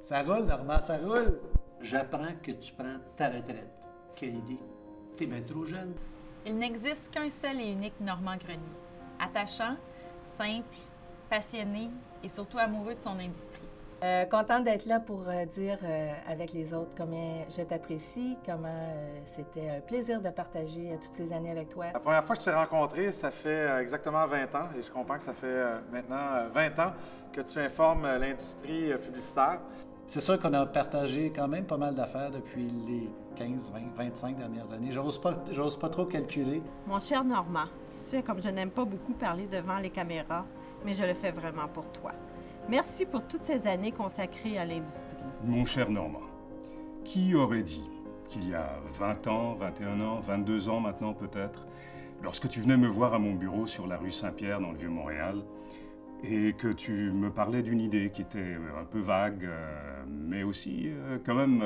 Ça roule, Normand, ça roule. J'apprends que tu prends ta retraite. Quelle idée. T'es bien trop jeune. Il n'existe qu'un seul et unique Normand Grenier. Attachant, simple, passionné et surtout amoureux de son industrie. Contente d'être là pour dire avec les autres combien je t'apprécie, comment c'était un plaisir de partager toutes ces années avec toi. La première fois que je t'ai rencontré, ça fait exactement 20 ans, et je comprends que ça fait maintenant 20 ans que tu informes l'industrie publicitaire. C'est sûr qu'on a partagé quand même pas mal d'affaires depuis les 15, 20, 25 dernières années. J'ose pas trop calculer. Mon cher Normand, tu sais, comme je n'aime pas beaucoup parler devant les caméras, mais je le fais vraiment pour toi. Merci pour toutes ces années consacrées à l'industrie. Mon cher Normand, qui aurait dit qu'il y a 20 ans, 21 ans, 22 ans maintenant peut-être, lorsque tu venais me voir à mon bureau sur la rue Saint-Pierre dans le Vieux-Montréal, et que tu me parlais d'une idée qui était un peu vague, mais aussi quand même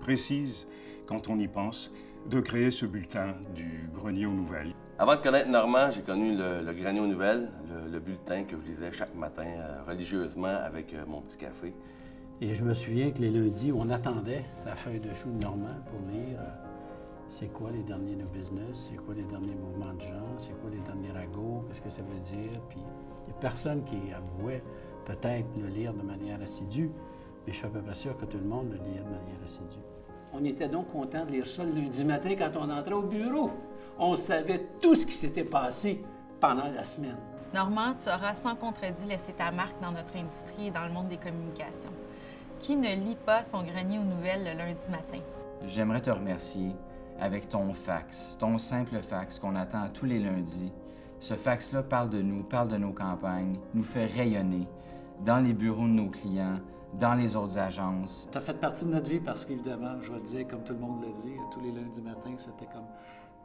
précise quand on y pense, de créer ce bulletin du Grenier aux Nouvelles. Avant de connaître Normand, j'ai connu le Grenier aux Nouvelles, le bulletin que je lisais chaque matin religieusement avec mon petit café. Et je me souviens que les lundis, on attendait la feuille de chou de Normand pour lire c'est quoi les derniers New Business, c'est quoi les derniers mouvements de gens, c'est quoi les derniers ragots, qu'est-ce que ça veut dire. Puis il n'y a personne qui avouait peut-être le lire de manière assidue, mais je suis à peu près sûr que tout le monde le liait de manière assidue. On était donc content de lire ça le lundi matin quand on entrait au bureau. On savait tout ce qui s'était passé pendant la semaine. Normand, tu auras sans contredit laissé ta marque dans notre industrie et dans le monde des communications. Qui ne lit pas son Grenier aux Nouvelles le lundi matin? J'aimerais te remercier avec ton fax, ton simple fax qu'on attend tous les lundis. Ce fax-là parle de nous, parle de nos campagnes, nous fait rayonner dans les bureaux de nos clients, dans les autres agences. Ça fait partie de notre vie parce qu'évidemment, je vais le dire comme tout le monde le dit, tous les lundis matins, c'était comme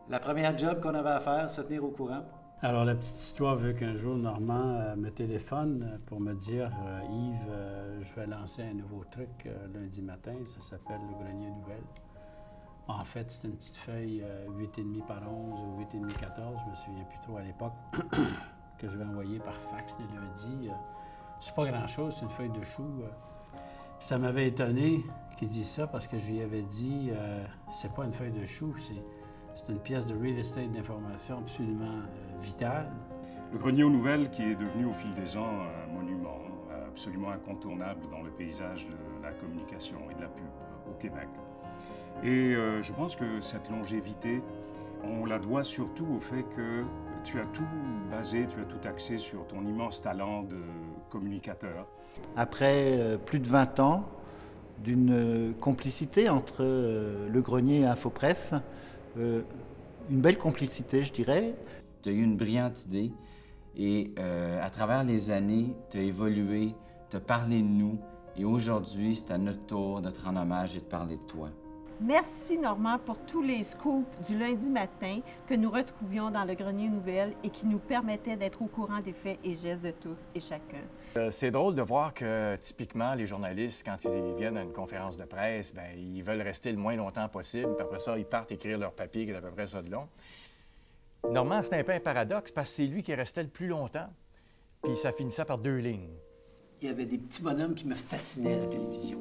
la première job qu'on avait à faire, se tenir au courant. Alors, la petite histoire veut qu'un jour, Normand me téléphone pour me dire « Yves, je vais lancer un nouveau truc lundi matin, ça s'appelle le Grenier Nouvelles. » En fait, c'est une petite feuille 8,5 par 11 ou 8,5 14, je me souviens plus trop à l'époque, que je vais envoyer par fax les lundis. C'est pas grand-chose, c'est une feuille de chou. Ça m'avait étonné qu'il dise ça parce que je lui avais dit c'est pas une feuille de chou, c'est une pièce de real estate d'information absolument vitale. Le Grenier aux Nouvelles qui est devenu au fil des ans un monument absolument incontournable dans le paysage de la communication et de la pub au Québec. Et je pense que cette longévité, on la doit surtout au fait que tu as tout basé, tu as tout axé sur ton immense talent de communicateur. Après plus de 20 ans d'une complicité entre le Grenier et Infopresse, une belle complicité, je dirais. Tu as eu une brillante idée et à travers les années, tu as évolué, tu as parlé de nous et aujourd'hui, c'est à notre tour de te rendre hommage et de parler de toi. Merci, Normand, pour tous les scoops du lundi matin que nous retrouvions dans le Grenier aux Nouvelles et qui nous permettaient d'être au courant des faits et gestes de tous et chacun. C'est drôle de voir que, typiquement, les journalistes, quand ils viennent à une conférence de presse, bien, ils veulent rester le moins longtemps possible, puis après ça, ils partent écrire leur papier, qui est à peu près ça de long. Normand, c'est un peu un paradoxe, parce que c'est lui qui restait le plus longtemps, puis ça finissait par 2 lignes. Il y avait des petits bonhommes qui me fascinaient à la télévision.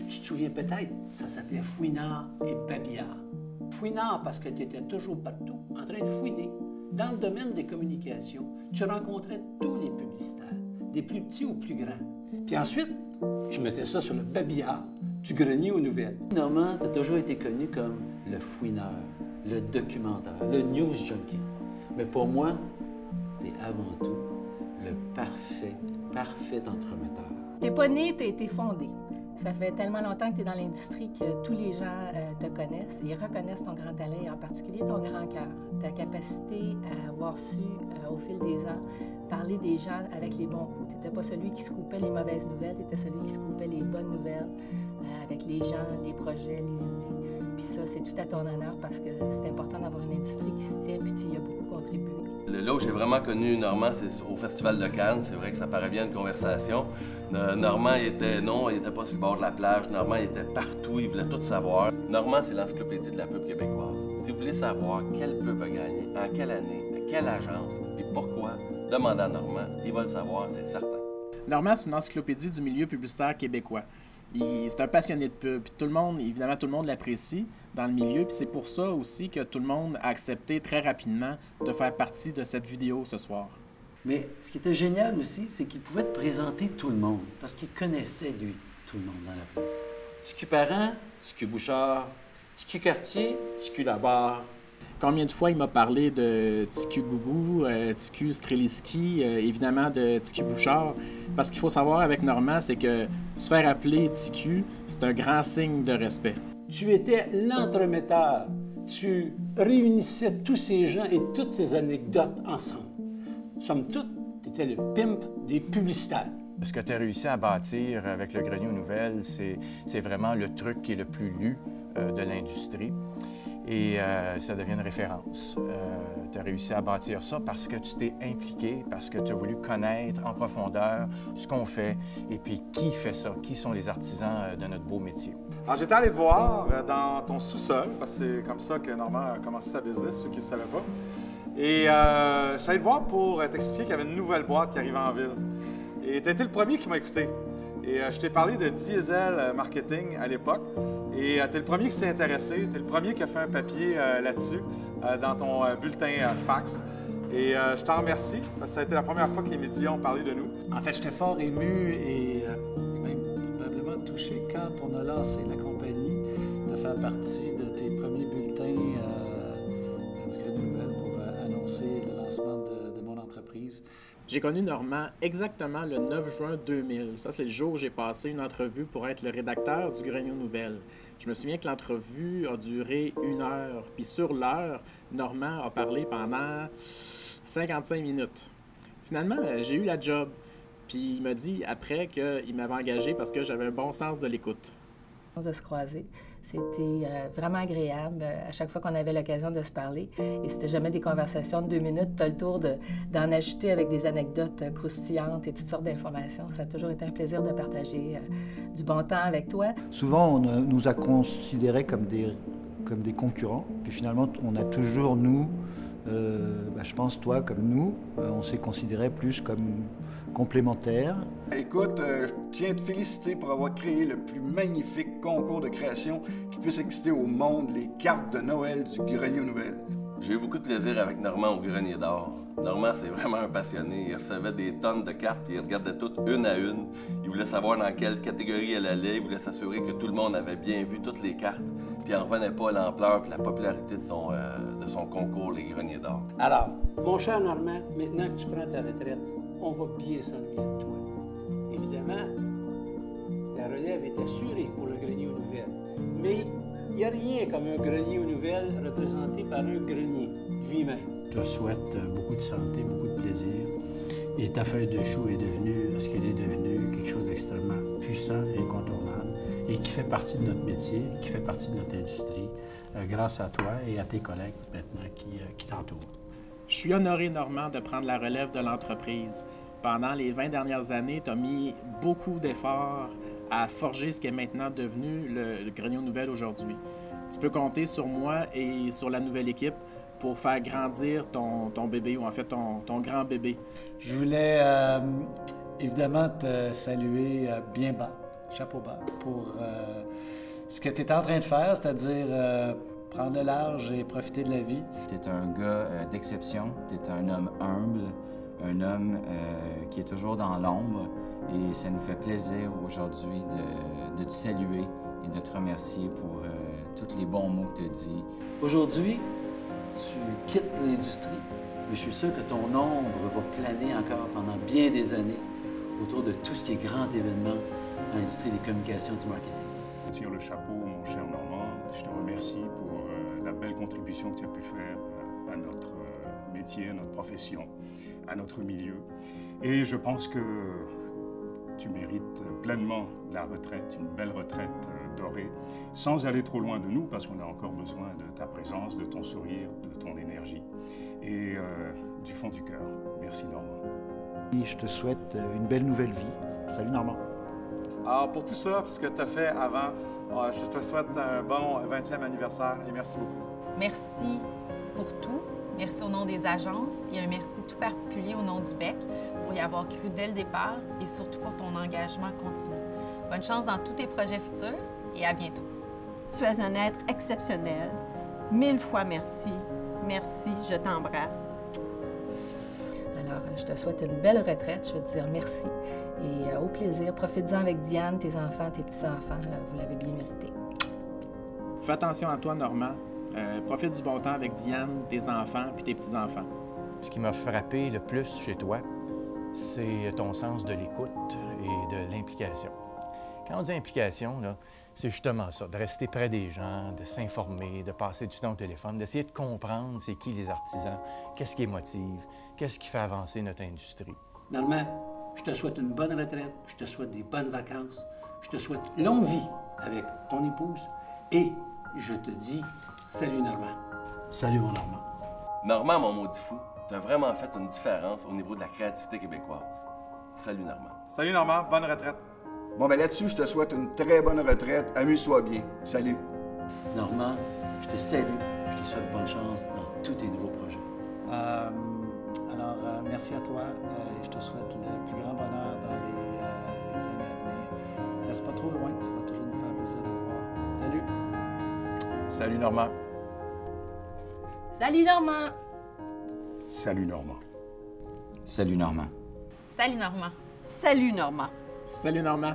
Tu te souviens peut-être, ça s'appelait Fouinard et Babillard. Fouinard parce que tu étais toujours partout, en train de fouiner. Dans le domaine des communications, tu rencontrais tous les publicitaires, des plus petits aux plus grands. Puis ensuite, tu mettais ça sur le Babillard du Grenier aux Nouvelles. Normand, tu as toujours été connu comme le fouineur, le documentaire, le news junkie. Mais pour moi, tu es avant tout le parfait entremetteur. T'es pas né, t'as été fondé. Ça fait tellement longtemps que tu es dans l'industrie que tous les gens te connaissent et reconnaissent ton grand talent, et en particulier ton grand cœur, ta capacité à avoir su, au fil des ans, parler des gens avec les bons coups. Tu n'étais pas celui qui scoopait les mauvaises nouvelles, tu étais celui qui scoopait les bonnes nouvelles avec les gens, les projets, les idées. Puis ça, c'est tout à ton honneur parce que c'est important d'avoir une industrie qui se tient, puis tu y as beaucoup contribué. Là où j'ai vraiment connu Normand, c'est au Festival de Cannes. C'est vrai que ça paraît bien une conversation. Normand, il était pas sur le bord de la plage. Normand, il était partout, il voulait tout savoir. Normand, c'est l'encyclopédie de la pub québécoise. Si vous voulez savoir quelle pub a gagné, en quelle année, à quelle agence, et pourquoi, demandez à Normand. Il va le savoir, c'est certain. Normand, c'est une encyclopédie du milieu publicitaire québécois. C'est un passionné de pub. Puis tout le monde, évidemment, tout le monde l'apprécie dans le milieu. Puis c'est pour ça aussi que tout le monde a accepté très rapidement de faire partie de cette vidéo ce soir. Mais ce qui était génial aussi, c'est qu'il pouvait te présenter tout le monde, parce qu'il connaissait, lui, tout le monde dans la place. TQ Parent, TQ Bouchard, TQ Cartier, TQ Labarre. Combien de fois il m'a parlé de TQ Gougou, TQ Streliski, évidemment de TQ Bouchard. Parce qu'il faut savoir avec Normand, c'est que se faire appeler TQ, c'est un grand signe de respect. Tu étais l'entremetteur. Tu réunissais tous ces gens et toutes ces anecdotes ensemble. Somme toute, tu étais le pimp des publicitaires. Ce que tu as réussi à bâtir avec le Grenier aux Nouvelles, c'est vraiment le truc qui est le plus lu de l'industrie. Et ça devient une référence. Tu as réussi à bâtir ça parce que tu t'es impliqué, parce que tu as voulu connaître en profondeur ce qu'on fait et puis qui fait ça, qui sont les artisans de notre beau métier. Alors, j'étais allé te voir dans ton sous-sol, parce que c'est comme ça que Normand a commencé sa business, ceux qui ne savaient pas. Et je suis allé te voir pour t'expliquer qu'il y avait une nouvelle boîte qui arrivait en ville. Et tu as été le premier qui m'a écouté. Et je t'ai parlé de Diesel Marketing à l'époque. Et tu es le premier qui s'est intéressé, tu es le premier qui a fait un papier là-dessus, dans ton bulletin fax. Et je t'en remercie, parce que ça a été la première fois que les médias ont parlé de nous. En fait, j'étais fort ému et même probablement touché quand on a lancé la compagnie de faire partie de tes premiers bulletins du Grenier aux Nouvelles pour annoncer le lancement de mon entreprise. J'ai connu Normand exactement le 9 juin 2000. Ça, c'est le jour où j'ai passé une entrevue pour être le rédacteur du Grenier aux Nouvelles. Je me souviens que l'entrevue a duré 1 heure. Puis sur l'heure, Normand a parlé pendant 55 minutes. Finalement, j'ai eu la job. Puis il m'a dit après qu'il m'avait engagé parce que j'avais un bon sens de l'écoute. De se croiser. C'était vraiment agréable à chaque fois qu'on avait l'occasion de se parler. Et c'était jamais des conversations de 2 minutes. Tu as le tour d'en ajouter avec des anecdotes croustillantes et toutes sortes d'informations. Ça a toujours été un plaisir de partager du bon temps avec toi. Souvent, on nous a considérés comme des concurrents. Puis finalement, on a toujours, nous, je pense toi comme nous, on s'est considérés plus comme complémentaires. Écoute, je tiens à te féliciter pour avoir créé le plus magnifique concours de création qui puisse exister au monde, les cartes de Noël du Grenier aux Nouvelles. J'ai eu beaucoup de plaisir avec Normand au Grenier d'Or. Normand, c'est vraiment un passionné. Il recevait des tonnes de cartes et il regardait toutes une à une. Il voulait savoir dans quelle catégorie elle allait. Il voulait s'assurer que tout le monde avait bien vu toutes les cartes. Puis il n'en revenait pas à l'ampleur et la popularité de son concours, les Greniers d'Or. Alors, mon cher Normand, maintenant que tu prends ta retraite, on va bien s'ennuyer de toi. Évidemment, la relève est assurée pour le Grenier aux Nouvelles. Mais il n'y a rien comme un Grenier aux Nouvelles représenté par un grenier lui-même. Je te souhaite beaucoup de santé, beaucoup de plaisir. Et ta feuille de chou est devenue, ce qu'elle est devenue, quelque chose d'extrêmement puissant et incontournable, et qui fait partie de notre métier, qui fait partie de notre industrie, grâce à toi et à tes collègues maintenant qui t'entourent. Je suis honoré, Normand, de prendre la relève de l'entreprise. Pendant les 20 dernières années, tu as mis beaucoup d'efforts à forger ce qui est maintenant devenu le Grenier aux Nouvelles aujourd'hui. Tu peux compter sur moi et sur la nouvelle équipe pour faire grandir ton bébé, ou en fait ton grand bébé. Je voulais évidemment te saluer bien bas, chapeau bas, pour ce que tu es en train de faire, c'est-à-dire prendre le large et profiter de la vie. Tu es un gars d'exception, tu es un homme humble, un homme qui est toujours dans l'ombre, et ça nous fait plaisir aujourd'hui de te saluer et de te remercier pour tous les bons mots que tu as dit. Aujourd'hui, tu quittes l'industrie, mais je suis sûr que ton ombre va planer encore pendant bien des années autour de tout ce qui est grand événement dans l'industrie des communications et du marketing. Je tire le chapeau, mon cher Normand. Je te remercie pour la belle contribution que tu as pu faire à notre métier, à notre profession, à notre milieu. Et je pense que tu mérites pleinement la retraite, une belle retraite dorée, sans aller trop loin de nous, parce qu'on a encore besoin de ta présence, de ton sourire, de ton énergie et du fond du cœur. Merci, Normand. Je te souhaite une belle nouvelle vie. Salut, Normand. Alors, pour tout ça, ce que tu as fait avant, je te souhaite un bon 20e anniversaire et merci beaucoup. Merci pour tout. Merci au nom des agences et un merci tout particulier au nom du BEC pour y avoir cru dès le départ et surtout pour ton engagement continu. Bonne chance dans tous tes projets futurs et à bientôt. Tu es un être exceptionnel. 1000 fois merci. Merci, je t'embrasse. Alors, je te souhaite une belle retraite. Je veux te dire merci et au plaisir. Profite-en avec Diane, tes enfants, tes petits-enfants. Vous l'avez bien mérité. Fais attention à toi, Normand. Profite du bon temps avec Diane, tes enfants puis tes petits-enfants. Ce qui m'a frappé le plus chez toi, c'est ton sens de l'écoute et de l'implication. Quand on dit implication, là, c'est justement ça, de rester près des gens, de s'informer, de passer du temps au téléphone, d'essayer de comprendre c'est qui les artisans, qu'est-ce qui les motive, qu'est-ce qui fait avancer notre industrie. Normand, je te souhaite une bonne retraite, je te souhaite des bonnes vacances, je te souhaite longue vie avec ton épouse et je te dis salut Normand. Salut mon Normand. Normand, mon maudit fou, t'as vraiment fait une différence au niveau de la créativité québécoise. Salut Normand. Salut Normand, bonne retraite. Bon, ben là-dessus, je te souhaite une très bonne retraite. Amuse-toi bien. Salut. Normand, je te salue, je te souhaite bonne chance dans tous tes nouveaux projets. Merci à toi. Je te souhaite le plus grand bonheur dans les années à venir. Reste pas trop loin, ça va toujours nous faire plaisir de te voir. Salut. Salut Normand. Salut Normand! Salut Normand. Salut Normand. Salut Normand. Salut, Normand. Salut Normand.